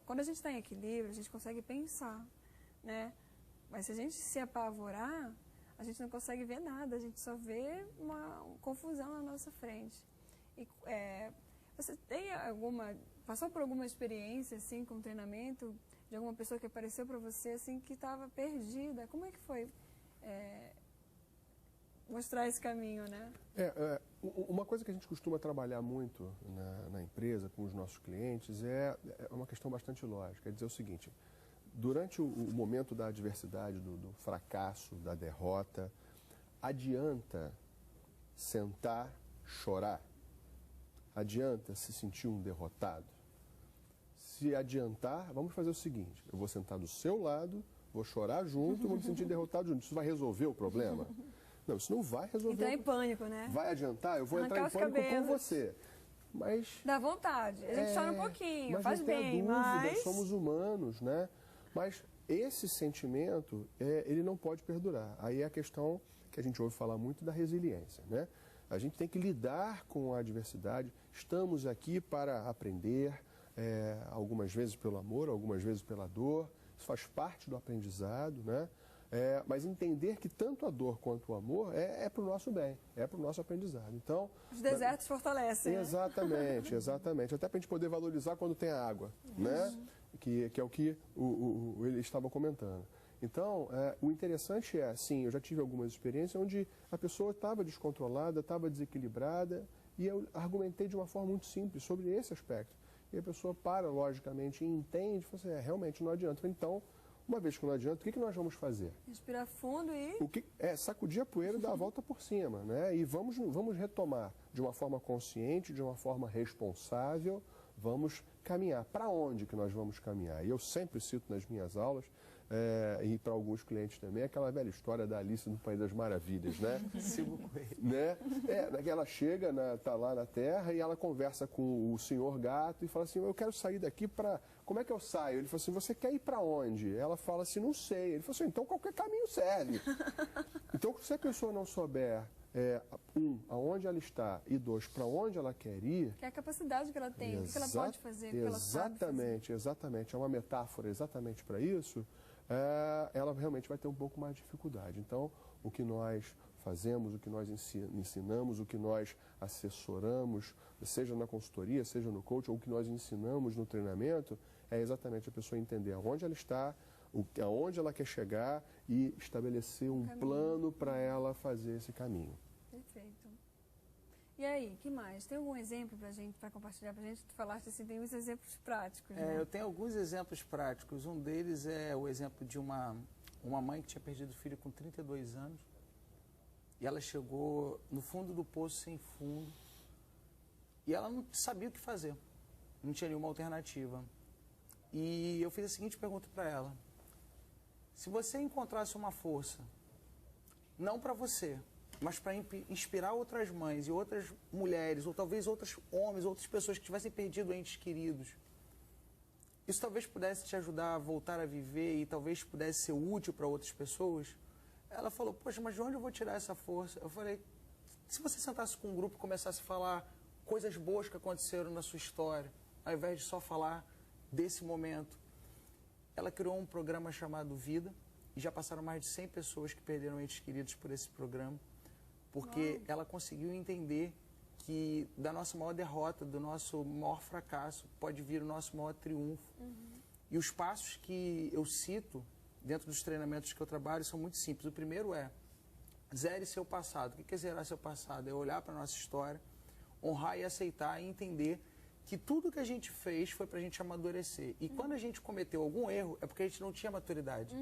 quando a gente está em equilíbrio, a gente consegue pensar, né? Mas se a gente se apavorar, a gente não consegue ver nada, a gente só vê uma confusão na nossa frente. E, você passou por alguma experiência, assim, com treinamento, de alguma pessoa que apareceu para você, assim, que estava perdida? Como é que foi mostrar esse caminho, né? Uma coisa que a gente costuma trabalhar muito na empresa, com os nossos clientes, é uma questão bastante lógica. É dizer o seguinte: durante o momento da adversidade, do fracasso, da derrota, adianta sentar, chorar? Adianta se sentir um derrotado? Se adiantar, vamos fazer o seguinte: eu vou sentar do seu lado, vou chorar junto, vou me sentir derrotado junto. Isso vai resolver o problema? Não, isso não vai resolver. Entrar em pânico, né? Vai adiantar? Eu vou Arrancar entrar em pânico com você. Mas dá vontade. A gente chora um pouquinho, mas faz não tenha bem, dúvida, mas somos humanos, né? Mas esse sentimento, ele não pode perdurar. Aí é a questão que a gente ouve falar muito da resiliência, né? A gente tem que lidar com a adversidade. Estamos aqui para aprender, algumas vezes pelo amor, algumas vezes pela dor. Isso faz parte do aprendizado, né? Mas entender que tanto a dor quanto o amor é para o nosso bem, é para o nosso aprendizado. Então, os desertos fortalecem. Exatamente, exatamente. Até para a gente poder valorizar quando tem a água, né? Que é o que ele estava comentando. Então, o interessante sim, eu já tive algumas experiências onde a pessoa estava descontrolada, estava desequilibrada, e eu argumentei de uma forma muito simples sobre esse aspecto. E a pessoa para, logicamente, e entende, e fala assim, realmente não adianta. Então, uma vez que não adianta, o que nós vamos fazer? Respirar fundo e... sacudir a poeira e dar a volta por cima, né? E vamos retomar de uma forma consciente, de uma forma responsável, vamos caminhar. Para onde que nós vamos caminhar? E eu sempre cito nas minhas aulas, e para alguns clientes também, aquela velha história da Alice no País das Maravilhas, né? né? Ela chega, está lá na Terra e ela conversa com o senhor gato e fala assim, eu quero sair daqui para... Como é que eu saio? Ele fala assim, você quer ir para onde? Ela fala assim, não sei. Ele fala assim, então qualquer caminho serve. Então, se a pessoa não souber, aonde ela está, e 2, para onde ela quer ir... Que é a capacidade que ela tem, o que ela pode fazer, o que ela sabe fazer. Exatamente. É uma metáfora exatamente para isso. Ela realmente vai ter um pouco mais de dificuldade. Então, o que nós fazemos, o que nós ensinamos, o que nós assessoramos, seja na consultoria, seja no coaching, ou o que nós ensinamos no treinamento, é exatamente a pessoa entender aonde ela está, aonde ela quer chegar e estabelecer um plano para ela fazer esse caminho. Perfeito. E aí, que mais? Tem algum exemplo para compartilhar para a gente? Tu falaste assim, tem uns exemplos práticos, né? Eu tenho alguns exemplos práticos. Um deles é o exemplo de uma mãe que tinha perdido o filho com 32 anos. E ela chegou no fundo do poço sem fundo. E ela não sabia o que fazer. Não tinha nenhuma alternativa. E eu fiz a seguinte pergunta para ela. Se você encontrasse uma força, não para você, mas para inspirar outras mães e outras mulheres, ou talvez outros homens, outras pessoas que tivessem perdido entes queridos, isso talvez pudesse te ajudar a voltar a viver e talvez pudesse ser útil para outras pessoas? Ela falou, poxa, mas de onde eu vou tirar essa força? Eu falei, se você sentasse com um grupo e começasse a falar coisas boas que aconteceram na sua história, ao invés de só falar desse momento. Ela criou um programa chamado Vida, e já passaram mais de 100 pessoas que perderam entes queridos por esse programa, porque ela conseguiu entender que da nossa maior derrota, do nosso maior fracasso, pode vir o nosso maior triunfo. E os passos que eu cito dentro dos treinamentos que eu trabalho são muito simples. O primeiro é, zere seu passado. O que é zerar seu passado? É olhar para a nossa história, honrar e aceitar e entender que tudo que a gente fez foi para a gente amadurecer. E quando a gente cometeu algum erro, é porque a gente não tinha maturidade.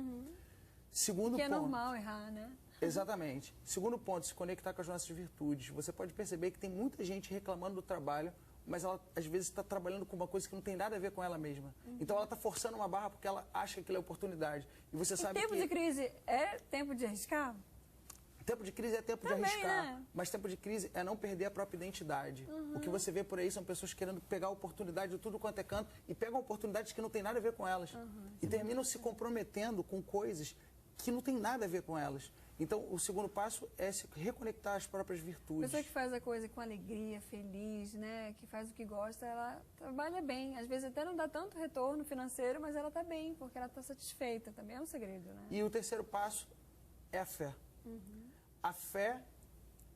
Segundo ponto. Que é ponto, normal errar, né? Exatamente. Segundo ponto, se conectar com as nossas virtudes. Você pode perceber que tem muita gente reclamando do trabalho, mas ela às vezes está trabalhando com uma coisa que não tem nada a ver com ela mesma. Então ela está forçando uma barra porque ela acha que aquilo é oportunidade. E você sabe tempo que... de crise é tempo de arriscar? Tempo de crise é tempo Também, de arriscar, né? mas tempo de crise é não perder a própria identidade. O que você vê por aí são pessoas querendo pegar a oportunidade de tudo quanto é canto e pegam oportunidades que não tem nada a ver com elas. E terminam se comprometendo com coisas que não tem nada a ver com elas. Então, o segundo passo é se reconectar às próprias A virtudes. pessoa que faz a coisa com alegria, feliz, né? Que faz o que gosta, ela trabalha bem. Às vezes até não dá tanto retorno financeiro, mas ela está bem, porque ela está satisfeita. Também é um segredo, né? E o terceiro passo é a fé. A fé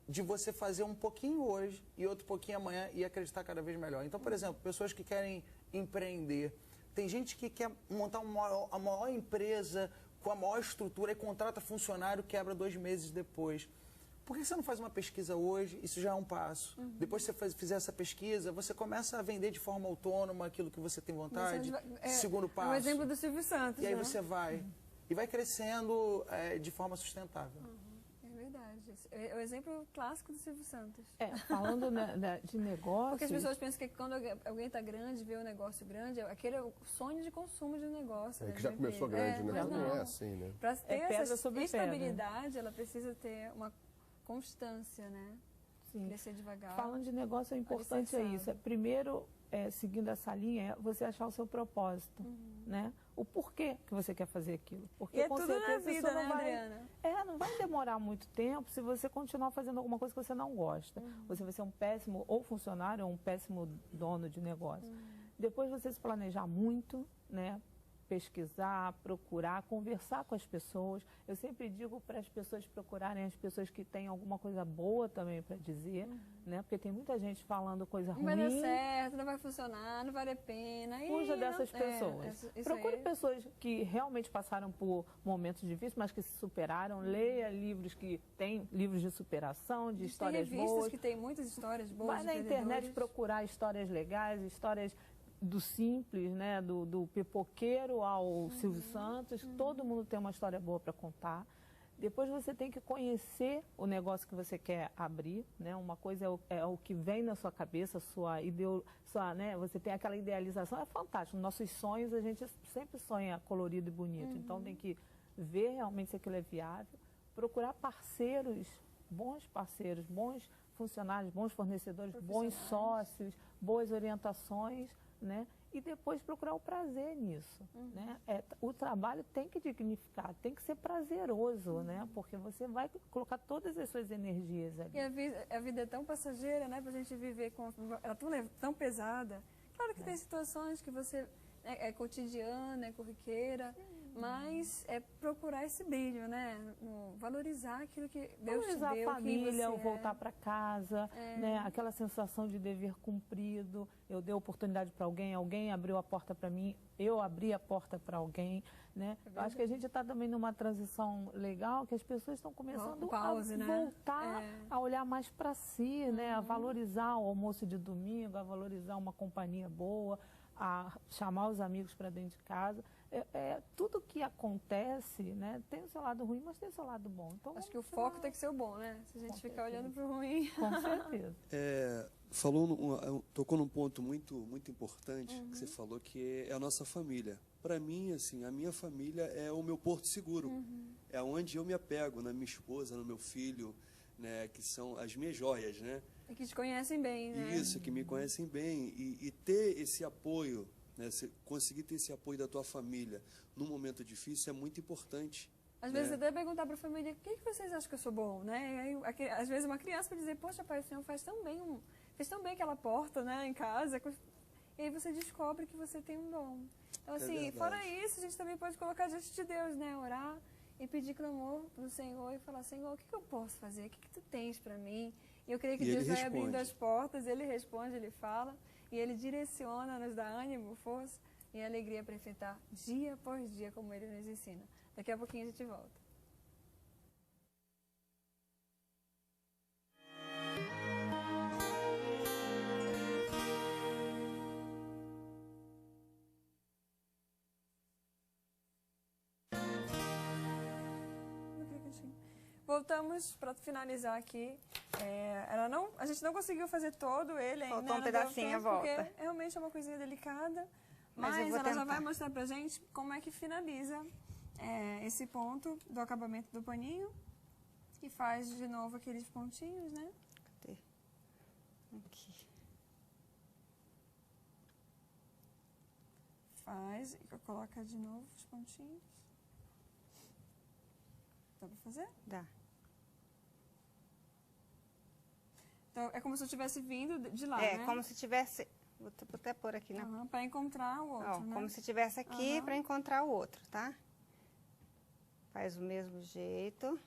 de você fazer um pouquinho hoje e outro pouquinho amanhã e acreditar cada vez melhor. Então, por exemplo, pessoas que querem empreender. Tem gente que quer montar a maior empresa com a maior estrutura e contrata funcionário, quebra 2 meses depois. Por que você não faz uma pesquisa hoje? Isso já é um passo. Depois que você fizer essa pesquisa, você começa a vender de forma autônoma aquilo que você tem vontade. Segundo passo. É o exemplo do Silvio Santos, E aí né? você vai. E vai crescendo de forma sustentável. É verdade. É o exemplo clássico do Silvio Santos. Falando de negócio... Porque as pessoas pensam que quando alguém está grande, vê um negócio grande, aquele é o sonho de consumo de um negócio. Que já começou grande, né? mas Não é assim, né? Para ter pedra essa sobre estabilidade, ela precisa ter uma constância, né? Sim. Crescer devagar. Falando de negócio, o importante é isso. Primeiro, seguindo essa linha, é você achar o seu propósito, né? O porquê que você quer fazer aquilo. Porque, E é com tudo na certeza, vida, isso né, não vai, Adriana? não vai demorar muito tempo se você continuar fazendo alguma coisa que você não gosta. Você vai ser um péssimo ou funcionário ou um péssimo dono de negócio. Depois você se planejar muito, né? Pesquisar, procurar, conversar com as pessoas. Eu sempre digo para as pessoas procurarem as pessoas que têm alguma coisa boa também para dizer, né? Porque tem muita gente falando coisa ruim. Não vai dar certo, não vai funcionar, não vale a pena. Fuja dessas pessoas. Procure pessoas que realmente passaram por momentos difíceis, mas que se superaram. Leia livros que têm livros de superação, de histórias tem revistas boas. que tem muitas histórias boas. Vai na internet procurar histórias legais, histórias do simples, né, do pipoqueiro ao Silvio Santos. Todo mundo tem uma história boa para contar. Depois você tem que conhecer o negócio que você quer abrir, né? Uma coisa é o que vem na sua cabeça, né? Você tem aquela idealização, é fantástico. Nossos sonhos, a gente sempre sonha colorido e bonito. Então tem que ver realmente se aquilo é viável, procurar parceiros, bons funcionários, bons fornecedores, bons sócios, boas orientações, né? E depois procurar o prazer nisso, né? O trabalho tem que dignificar, tem que ser prazeroso, né? Porque você vai colocar todas as suas energias ali. E a vida é tão passageira, né? Pra gente viver com... Ela é tão pesada. Claro que tem situações que você... É cotidiana, é corriqueira, mas é procurar esse brilho, né? Valorizar aquilo que Deus te deu, valorizar a família, quem você voltar para casa, né? Aquela sensação de dever cumprido. Eu dei oportunidade para alguém, alguém abriu a porta para mim, eu abri a porta para alguém, né? Eu acho que a gente está também numa transição legal, que as pessoas estão começando a voltar a olhar mais para si, né? A valorizar o almoço de domingo, a valorizar uma companhia boa, a chamar os amigos para dentro de casa. Tudo que acontece, né, tem o seu lado ruim, mas tem o seu lado bom. Então, acho que o foco tem que ser o bom, né? Se a gente ficar olhando para o ruim. Com certeza. Tocou num ponto muito importante que você falou, que é a nossa família. Para mim, assim, a minha família é o meu porto seguro. É onde eu me apego, na minha esposa, no meu filho, né, que são as minhas joias, né? E que te conhecem bem, né? Isso, que me conhecem bem. E ter esse apoio, né, conseguir ter esse apoio da tua família num momento difícil é muito importante. Às vezes até perguntar para a família, o que vocês acham que eu sou bom, né? E aí, às vezes uma criança vai dizer, poxa, pai, o senhor fez tão bem aquela porta, né, em casa. E aí você descobre que você tem um dom. Então, assim, fora isso, a gente também pode colocar diante de Deus, né? Orar e pedir clamor para o Senhor e falar, Senhor, o que eu posso fazer? O que tu tens para mim? E eu creio que Deus vai abrindo as portas, Ele responde, Ele fala, e Ele direciona, nos dá ânimo, força e alegria para enfrentar dia após dia, como Ele nos ensina. Daqui a pouquinho a gente volta. Voltamos para finalizar aqui. A gente não conseguiu fazer todo ele ainda. Faltou um não deu pedacinho tempo, à volta. Porque realmente é uma coisinha delicada. Mas eu Mas vou ela já tentar. vai mostrar pra gente como é que finaliza esse ponto do acabamento do paninho. E faz de novo aqueles pontinhos, né? Cadê? Aqui. Faz e coloca de novo os pontinhos. Dá pra fazer? Dá. Então, é como se eu tivesse vindo de lá, É, né? como se tivesse... Vou até pôr aqui, né? Para encontrar o outro, Ó, né? como se tivesse aqui Aham. para encontrar o outro, tá? Faz o mesmo jeito.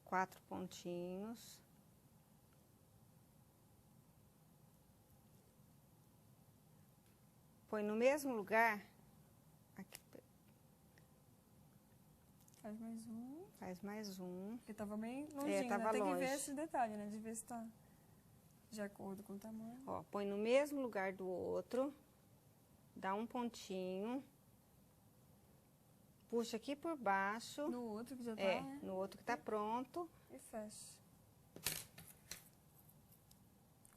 Quatro pontinhos. Põe no mesmo lugar. Aqui, Faz mais um. faz mais um. Porque tava bem longinho, tava né? Tem que longe. ver esse detalhe, né? De ver se tá de acordo com o tamanho. Ó, põe no mesmo lugar do outro. Dá um pontinho. Puxa aqui por baixo. No outro que já tá, É, né? no outro que tá pronto. E fecha.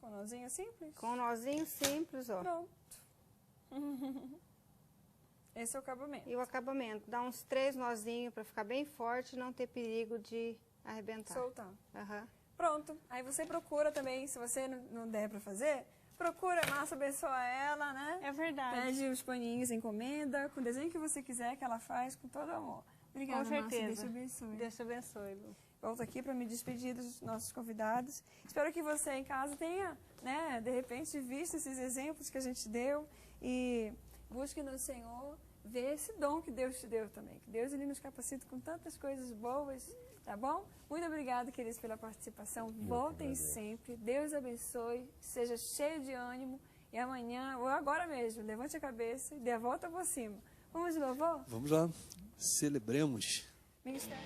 Com nozinho simples? Com um nozinho simples, ó. Pronto. Esse é o acabamento. E o acabamento. Dá uns 3 nozinhos para ficar bem forte e não ter perigo de arrebentar. Soltar. Aham. Pronto. Aí você procura também, se você não der pra fazer, procura a Márcia, abençoa ela, né? É verdade. Pede os paninhos, encomenda, com o desenho que você quiser, que ela faz com todo amor. Obrigada, Com Márcia. certeza. Deus te abençoe. Deus te abençoe, Lu. Volto aqui para me despedir dos nossos convidados. Espero que você em casa tenha, né, de repente, visto esses exemplos que a gente deu e busque no Senhor ver esse dom que Deus te deu também. Que Deus ele nos capacita com tantas coisas boas, tá bom? Muito obrigada, queridos, pela participação. Voltem sempre. Deus abençoe. Seja cheio de ânimo. E amanhã, ou agora mesmo, levante a cabeça e dê a volta por cima. Vamos de louvor? Vamos lá, celebremos. Ministério.